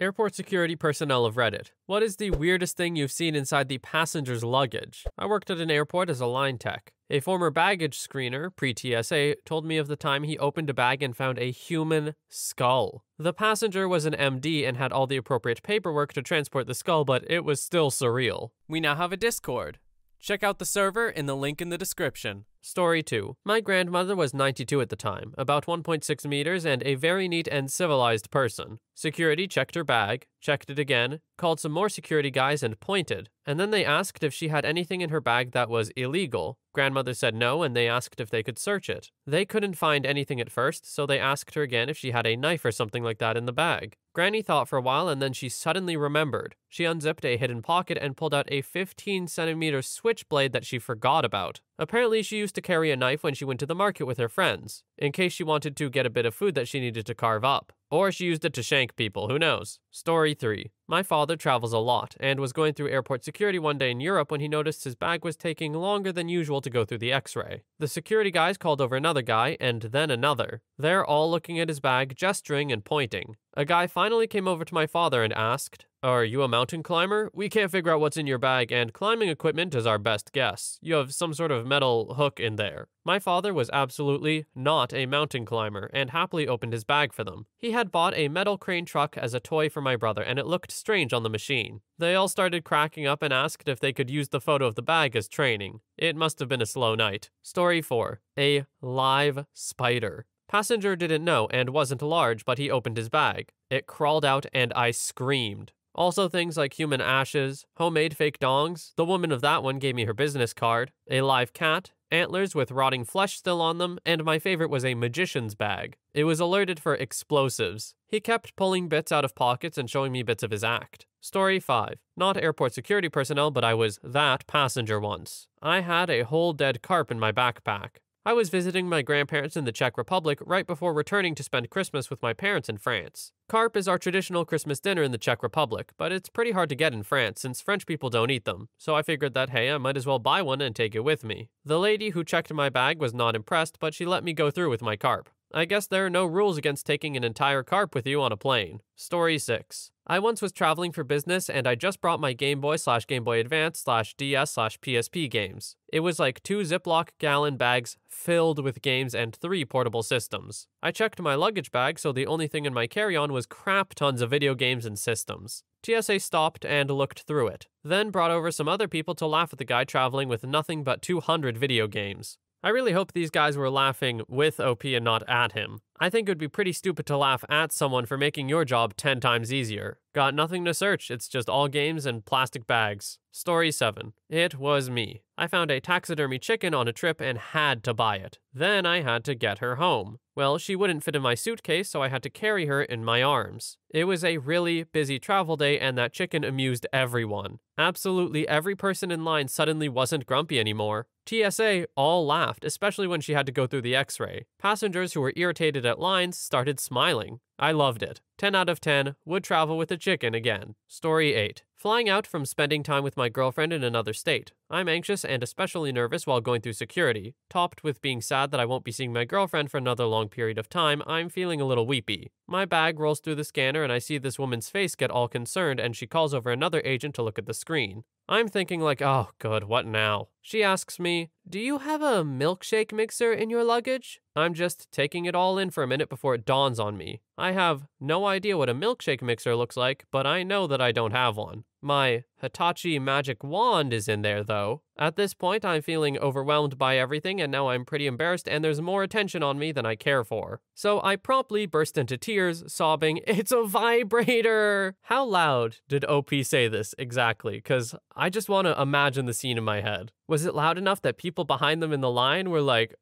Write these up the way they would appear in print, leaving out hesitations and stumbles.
Airport security personnel of Reddit. What is the weirdest thing you've seen inside the passenger's luggage? I worked at an airport as a line tech. A former baggage screener, pre-TSA, told me of the time he opened a bag and found a human skull. The passenger was an MD and had all the appropriate paperwork to transport the skull, but it was still surreal. We now have a Discord. Check out the server in the link in the description. Story 2. My grandmother was 92 at the time, about 1.6 meters, and a very neat and civilized person. Security checked her bag, checked it again, called some more security guys and pointed, and then they asked if she had anything in her bag that was illegal. Grandmother said no, and they asked if they could search it. They couldn't find anything at first, so they asked her again if she had a knife or something like that in the bag. Granny thought for a while, and then she suddenly remembered. She unzipped a hidden pocket and pulled out a 15-centimeter switchblade that she forgot about. Apparently, she used to carry a knife when she went to the market with her friends, in case she wanted to get a bit of food that she needed to carve up. Or she used it to shank people, who knows? Story 3. My father travels a lot, and was going through airport security one day in Europe when he noticed his bag was taking longer than usual to go through the x-ray. The security guys called over another guy, and then another. They're all looking at his bag, gesturing and pointing. A guy finally came over to my father and asked, "Are you a mountain climber? We can't figure out what's in your bag, and climbing equipment is our best guess. You have some sort of metal hook in there." My father was absolutely not a mountain climber, and happily opened his bag for them. He had bought a metal crane truck as a toy for my brother, and it looked strange on the machine. They all started cracking up and asked if they could use the photo of the bag as training. It must have been a slow night. Story 4. A live spider. Passenger didn't know and wasn't large, but he opened his bag. It crawled out and I screamed. Also things like human ashes, homemade fake dongs, the woman of that one gave me her business card, a live cat, antlers with rotting flesh still on them, and my favorite was a magician's bag. It was alerted for explosives. He kept pulling bits out of pockets and showing me bits of his act. Story 5. Not airport security personnel, but I was that passenger once. I had a whole dead carp in my backpack. I was visiting my grandparents in the Czech Republic right before returning to spend Christmas with my parents in France. Carp is our traditional Christmas dinner in the Czech Republic, but it's pretty hard to get in France since French people don't eat them, so I figured that hey, I might as well buy one and take it with me. The lady who checked my bag was not impressed, but she let me go through with my carp. I guess there are no rules against taking an entire carp with you on a plane. Story 6. I once was traveling for business and I just brought my Game Boy/Game Boy Advance/DS/PSP games. It was like 2 Ziploc gallon bags filled with games and 3 portable systems. I checked my luggage bag, so the only thing in my carry-on was crap tons of video games and systems. TSA stopped and looked through it, then brought over some other people to laugh at the guy traveling with nothing but 200 video games. I really hope these guys were laughing with OP and not at him. I think it would be pretty stupid to laugh at someone for making your job 10 times easier. Got nothing to search, it's just all games and plastic bags. Story 7. It was me. I found a taxidermy chicken on a trip and had to buy it. Then I had to get her home. Well, she wouldn't fit in my suitcase, so I had to carry her in my arms. It was a really busy travel day, and that chicken amused everyone. Absolutely every person in line suddenly wasn't grumpy anymore. TSA all laughed, especially when she had to go through the x-ray. Passengers who were irritated at lines started smiling. I loved it. 10 out of 10, would travel with a chicken again. Story 8. Flying out from spending time with my girlfriend in another state. I'm anxious and especially nervous while going through security. Topped with being sad that I won't be seeing my girlfriend for another long period of time, I'm feeling a little weepy. My bag rolls through the scanner and I see this woman's face get all concerned, and she calls over another agent to look at the screen. I'm thinking like, oh good, what now? She asks me, "Do you have a milkshake mixer in your luggage?" I'm just taking it all in for a minute before it dawns on me. I have no idea what a milkshake mixer looks like, but I know that I don't have one. My Hitachi magic wand is in there though. At this point, I'm feeling overwhelmed by everything, and now I'm pretty embarrassed and there's more attention on me than I care for. So I promptly burst into tears, sobbing, "It's a vibrator!" How loud did OP say this exactly? Because I just want to imagine the scene in my head. Was it loud enough that people behind them in the line were like,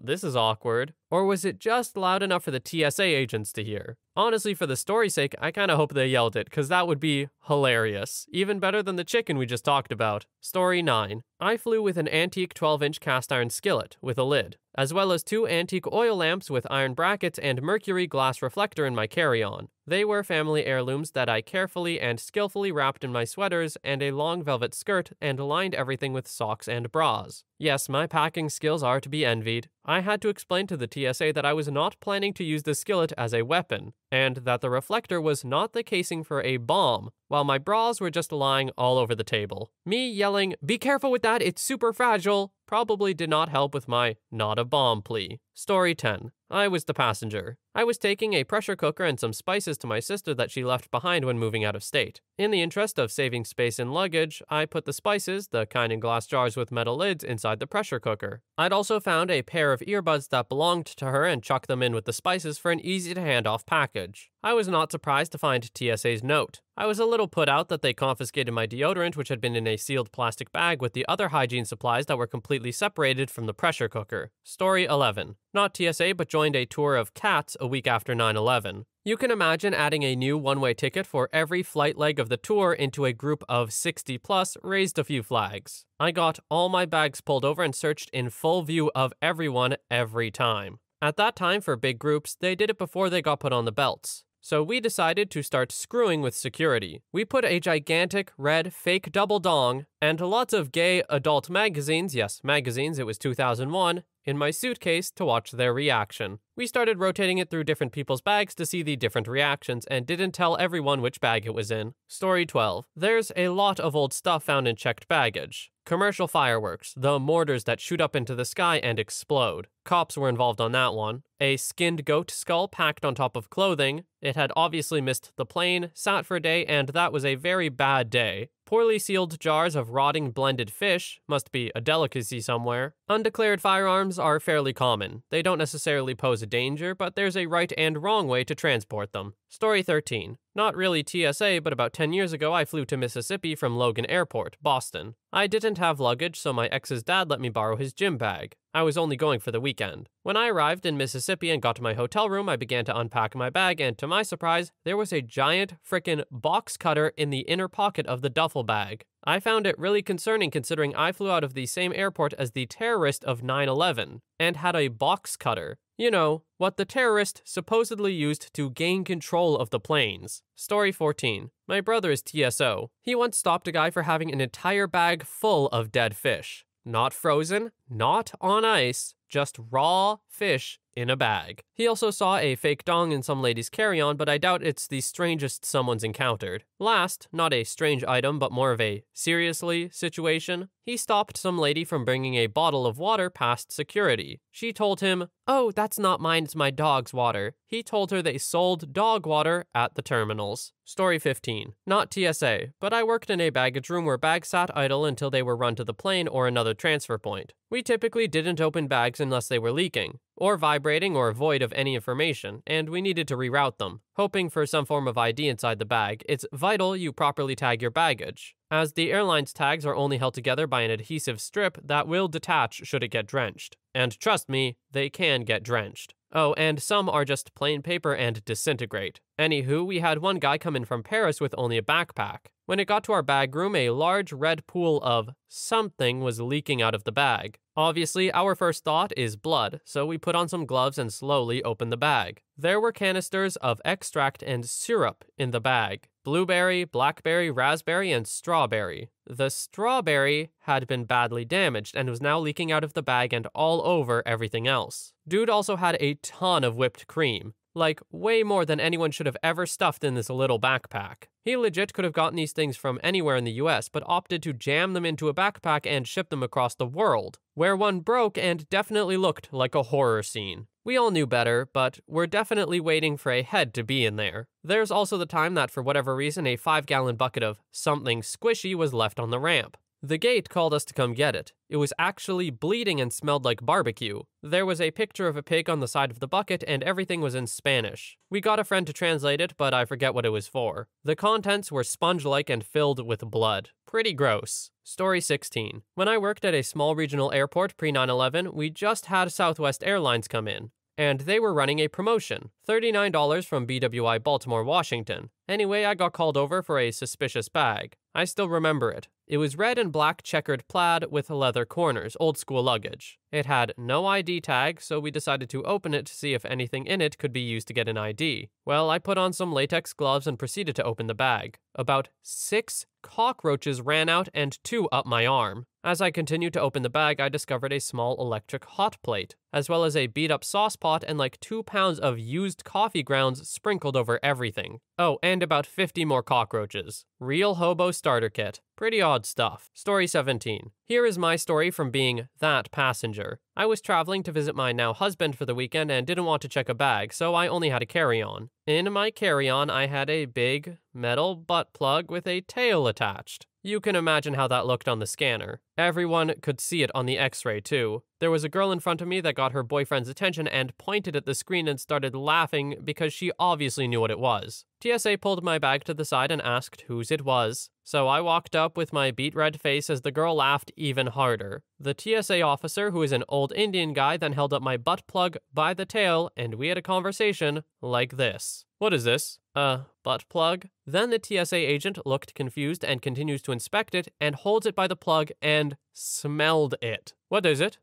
this is awkward? Or was it just loud enough for the TSA agents to hear? Honestly, for the story's sake, I kind of hope they yelled it, because that would be hilarious. Even better than the chicken we just talked about. Story 9. I flew with an antique 12-inch cast iron skillet with a lid, as well as 2 antique oil lamps with iron brackets and mercury glass reflector in my carry-on. They were family heirlooms that I carefully and skillfully wrapped in my sweaters and a long velvet skirt and lined everything with socks and bras. Yes, my packing skills are to be envied. I had to explain to the TSA that I was not planning to use the skillet as a weapon, and that the reflector was not the casing for a bomb, while my bras were just lying all over the table. Me yelling, "Be careful with that, it's super fragile," probably did not help with my not a bomb plea. Story 10. I was the passenger. I was taking a pressure cooker and some spices to my sister that she left behind when moving out of state. In the interest of saving space in luggage, I put the spices, the kind in glass jars with metal lids, inside the pressure cooker. I'd also found a pair of earbuds that belonged to her and chucked them in with the spices for an easy-to-hand-off package. I was not surprised to find TSA's note. I was a little put out that they confiscated my deodorant, which had been in a sealed plastic bag with the other hygiene supplies that were completely separated from the pressure cooker. Story 11. Not TSA, but joined a tour of cats a week after 9/11. You can imagine adding a new one-way ticket for every flight leg of the tour into a group of 60 plus raised a few flags. I got all my bags pulled over and searched in full view of everyone every time. At that time, for big groups, they did it before they got put on the belts. So we decided to start screwing with security. We put a gigantic red fake double dong and lots of gay adult magazines, yes, magazines, it was 2001, in my suitcase to watch their reaction. We started rotating it through different people's bags to see the different reactions and didn't tell everyone which bag it was in. Story 12. There's a lot of old stuff found in checked baggage. Commercial fireworks, the mortars that shoot up into the sky and explode. Cops were involved on that one. A skinned goat skull packed on top of clothing. It had obviously missed the plane, sat for a day, and that was a very bad day. Poorly sealed jars of rotting blended fish, must be a delicacy somewhere. Undeclared firearms are fairly common. They don't necessarily pose a danger, but there's a right and wrong way to transport them. Story 13. Not really TSA, but about 10 years ago I flew to Mississippi from Logan Airport, Boston. I didn't have luggage, so my ex's dad let me borrow his gym bag. I was only going for the weekend. When I arrived in Mississippi and got to my hotel room, I began to unpack my bag, and to my surprise, there was a giant frickin' box cutter in the inner pocket of the duffel bag. I found it really concerning considering I flew out of the same airport as the terrorist of 9/11 and had a box cutter. You know, what the terrorist supposedly used to gain control of the planes. Story 14. My brother is TSO. He once stopped a guy for having an entire bag full of dead fish. Not frozen, not on ice, just raw fish in a bag. He also saw a fake dong in some lady's carry-on, but I doubt it's the strangest someone's encountered. Last, not a strange item, but more of a seriously situation, he stopped some lady from bringing a bottle of water past security. She told him, "Oh, that's not mine, it's my dog's water." He told her they sold dog water at the terminals. Story 15. Not TSA, but I worked in a baggage room where bags sat idle until they were run to the plane or another transfer point. We typically didn't open bags unless they were leaking, or vibrating or void of any information, and we needed to reroute them. Hoping for some form of ID inside the bag, it's vital you properly tag your baggage, as the airline's tags are only held together by an adhesive strip that will detach should it get drenched. And trust me, they can get drenched. Oh, and some are just plain paper and disintegrate. Anywho, we had one guy come in from Paris with only a backpack. When it got to our bag room, a large red pool of something was leaking out of the bag. Obviously, our first thought is blood, so we put on some gloves and slowly opened the bag. There were canisters of extract and syrup in the bag. Blueberry, blackberry, raspberry, and strawberry. The strawberry had been badly damaged and was now leaking out of the bag and all over everything else. Dude also had a ton of whipped cream. Like, way more than anyone should have ever stuffed in this little backpack. He legit could have gotten these things from anywhere in the US, but opted to jam them into a backpack and ship them across the world, where one broke and definitely looked like a horror scene. We all knew better, but we're definitely waiting for a head to be in there. There's also the time that for whatever reason a 5-gallon bucket of something squishy was left on the ramp. The gate called us to come get it. It was actually bleeding and smelled like barbecue. There was a picture of a pig on the side of the bucket and everything was in Spanish. We got a friend to translate it, but I forget what it was for. The contents were sponge-like and filled with blood. Pretty gross. Story 16. When I worked at a small regional airport pre-9/11, we just had Southwest Airlines come in. And they were running a promotion, $39 from BWI Baltimore, Washington. Anyway, I got called over for a suspicious bag. I still remember it. It was red and black checkered plaid with leather corners, old school luggage. It had no ID tag, so we decided to open it to see if anything in it could be used to get an ID. Well, I put on some latex gloves and proceeded to open the bag. About 6 cockroaches ran out and 2 up my arm. As I continued to open the bag, I discovered a small electric hot plate, as well as a beat-up sauce pot and like 2 pounds of used coffee grounds sprinkled over everything. Oh, and about 50 more cockroaches. Real hobo starter kit. Pretty odd stuff. Story 17. Here is my story from being that passenger. I was traveling to visit my now husband for the weekend and didn't want to check a bag, so I only had a carry-on. In my carry-on, I had a big metal butt plug with a tail attached. You can imagine how that looked on the scanner. Everyone could see it on the x-ray too. There was a girl in front of me that got her boyfriend's attention and pointed at the screen and started laughing because she obviously knew what it was. TSA pulled my bag to the side and asked whose it was. So I walked up with my beet red face as the girl laughed even harder. The TSA officer, who is an old Indian guy, then held up my butt plug by the tail and we had a conversation like this. What is this? Butt plug? Then the TSA agent looked confused and continues to inspect it and holds it by the plug and smelled it. What is it?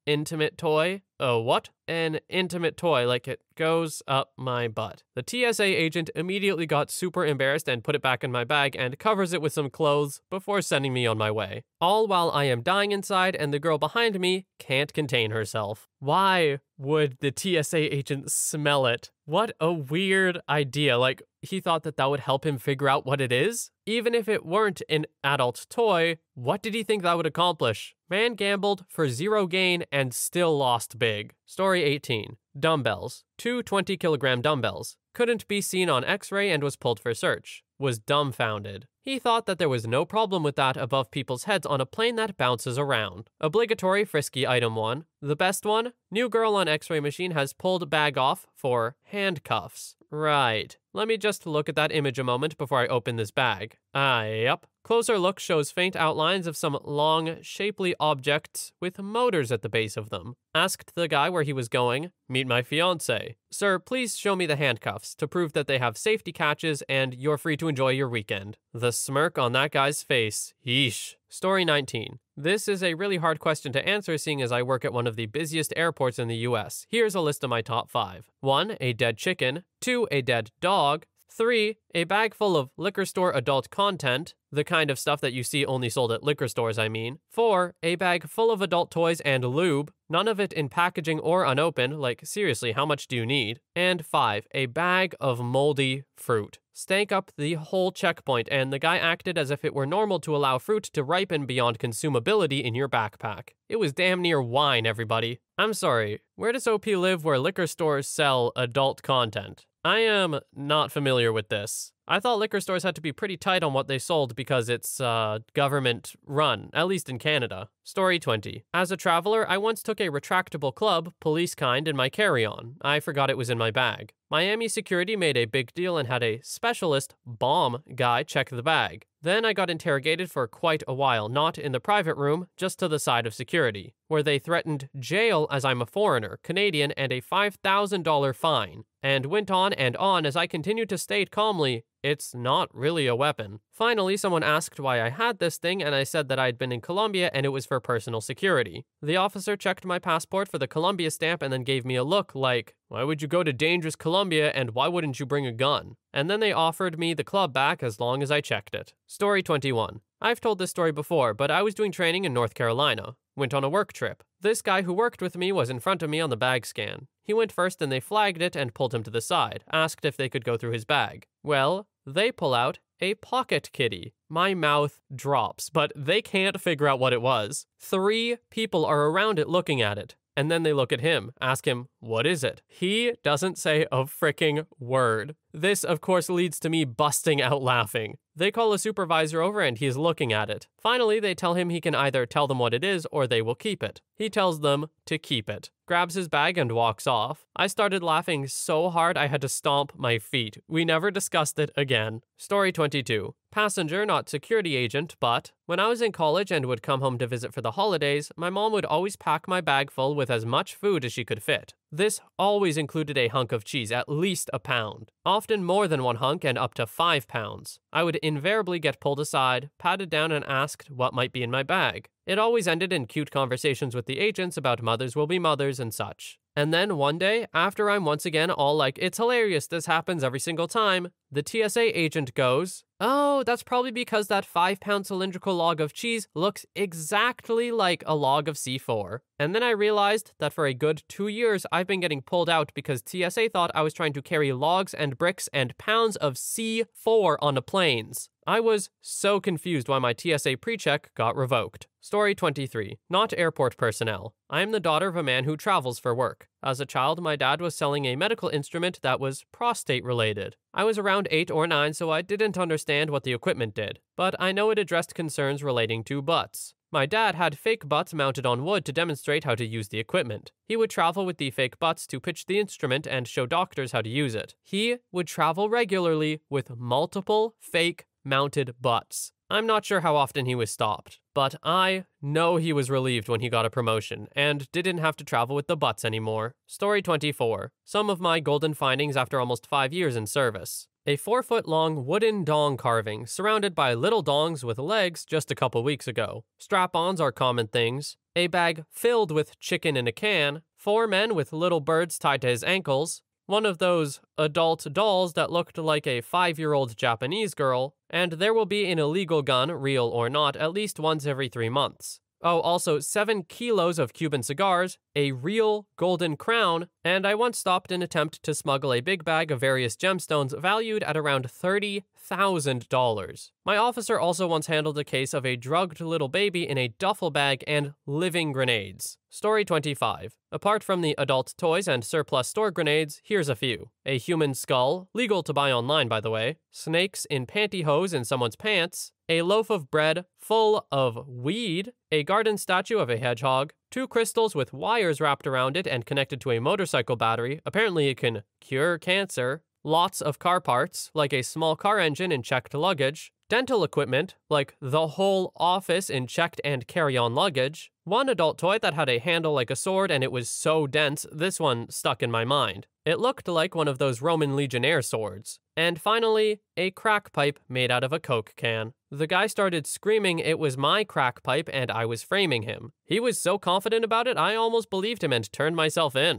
Intimate toy? What? An intimate toy, like it goes up my butt. The TSA agent immediately got super embarrassed and put it back in my bag and covers it with some clothes before sending me on my way. All while I am dying inside and the girl behind me can't contain herself. Why would the TSA agent smell it? What a weird idea. Like, he thought that would help him figure out what it is? Even if it weren't an adult toy, what did he think that would accomplish? Man gambled for 0 gain and still lost big. Story 18. Dumbbells. 2 20-kilogram dumbbells. Couldn't be seen on x-ray and was pulled for search. Was dumbfounded. He thought that there was no problem with that above people's heads on a plane that bounces around. Obligatory frisky item 1. The best one? New girl on x-ray machine has pulled bag off for handcuffs. Right. Let me just look at that image a moment before I open this bag. Yep. Closer look shows faint outlines of some long, shapely objects with motors at the base of them. Asked the guy where he was going. Meet my fiancé. Sir, please show me the handcuffs to prove that they have safety catches and you're free to enjoy your weekend. The smirk on that guy's face. Yeesh. Story 19. This is a really hard question to answer seeing as I work at one of the busiest airports in the US. Here's a list of my top 5. 1. A dead chicken. 2. A dead dog. 3. A bag full of liquor store adult content. The kind of stuff that you see only sold at liquor stores, I mean. 4. A bag full of adult toys and lube. None of it in packaging or unopened, like seriously, how much do you need? And 5. A bag of moldy fruit. Stank up the whole checkpoint, and the guy acted as if it were normal to allow fruit to ripen beyond consumability in your backpack. It was damn near wine, everybody. I'm sorry, where does OP live where liquor stores sell adult content? I am not familiar with this. I thought liquor stores had to be pretty tight on what they sold because it's government run, at least in Canada. Story 20. As a traveler, I once took a retractable club, police kind, in my carry-on. I forgot it was in my bag. Miami security made a big deal and had a specialist bomb guy check the bag. Then I got interrogated for quite a while, not in the private room, just to the side of security, where they threatened jail as I'm a foreigner, Canadian, and a $5,000 fine. And went on and on as I continued to state calmly, it's not really a weapon. Finally, someone asked why I had this thing, and I said that I'd been in Colombia and it was for personal security. The officer checked my passport for the Colombia stamp and then gave me a look like, why would you go to dangerous Colombia and why wouldn't you bring a gun? And then they offered me the club back as long as I checked it. Story 21. I've told this story before, but I was doing training in North Carolina. Went on a work trip. This guy who worked with me was in front of me on the bag scan. He went first and they flagged it and pulled him to the side, asked if they could go through his bag. Well, they pull out a pocket kitty. My mouth drops, but they can't figure out what it was. 3 people are around it looking at it. And then they look at him, ask him, what is it? He doesn't say a fricking word. This, of course, leads to me busting out laughing. They call a supervisor over and he's looking at it. Finally, they tell him he can either tell them what it is or they will keep it. He tells them to keep it, grabs his bag and walks off. I started laughing so hard I had to stomp my feet. We never discussed it again. Story 22. Passenger, not security agent, but when I was in college and would come home to visit for the holidays, my mom would always pack my bag full with as much food as she could fit. This always included a hunk of cheese, at least a pound. Often more than 1 hunk and up to 5 pounds. I would invariably get pulled aside, patted down, and asked what might be in my bag. It always ended in cute conversations with the agents about mothers will be mothers and such. And then one day, after I'm once again all like, it's hilarious, this happens every single time, the TSA agent goes, "Oh, that's probably because that 5-pound cylindrical log of cheese looks exactly like a log of C4. And then I realized that for a good 2 years, I've been getting pulled out because TSA thought I was trying to carry logs and bricks and pounds of C4 on the planes. I was so confused why my TSA pre-check got revoked. Story 23. Not airport personnel. I am the daughter of a man who travels for work. As a child, my dad was selling a medical instrument that was prostate-related. I was around 8 or 9, so I didn't understand what the equipment did, but I know it addressed concerns relating to butts. My dad had fake butts mounted on wood to demonstrate how to use the equipment. He would travel with the fake butts to pitch the instrument and show doctors how to use it. He would travel regularly with multiple fake mounted butts. I'm not sure how often he was stopped, but I know he was relieved when he got a promotion and didn't have to travel with the butts anymore. Story 24. Some of my golden findings after almost 5 years in service. A 4-foot-long wooden dong carving surrounded by little dongs with legs just a couple weeks ago. Strap-ons are common things. A bag filled with chicken in a can. 4 men with little birds tied to his ankles. One of those adult dolls that looked like a 5-year-old Japanese girl, and there will be an illegal gun, real or not, at least once every 3 months. Oh, also 7 kilos of Cuban cigars, a real golden crown, and I once stopped an attempt to smuggle a big bag of various gemstones valued at around $30,000. My officer also once handled a case of a drugged little baby in a duffel bag and living grenades. Story 25. Apart from the adult toys and surplus store grenades, here's a few. A human skull, legal to buy online by the way, snakes in pantyhose in someone's pants, a loaf of bread full of weed, a garden statue of a hedgehog, 2 crystals with wires wrapped around it and connected to a motorcycle battery, apparently it can cure cancer, lots of car parts, like a small car engine in checked luggage, dental equipment, like the whole office in checked and carry-on luggage, 1 adult toy that had a handle like a sword and it was so dense, this one stuck in my mind. It looked like one of those Roman Legionnaire swords. And finally, a crack pipe made out of a Coke can. The guy started screaming it was my crack pipe and I was framing him. He was so confident about it, I almost believed him and turned myself in.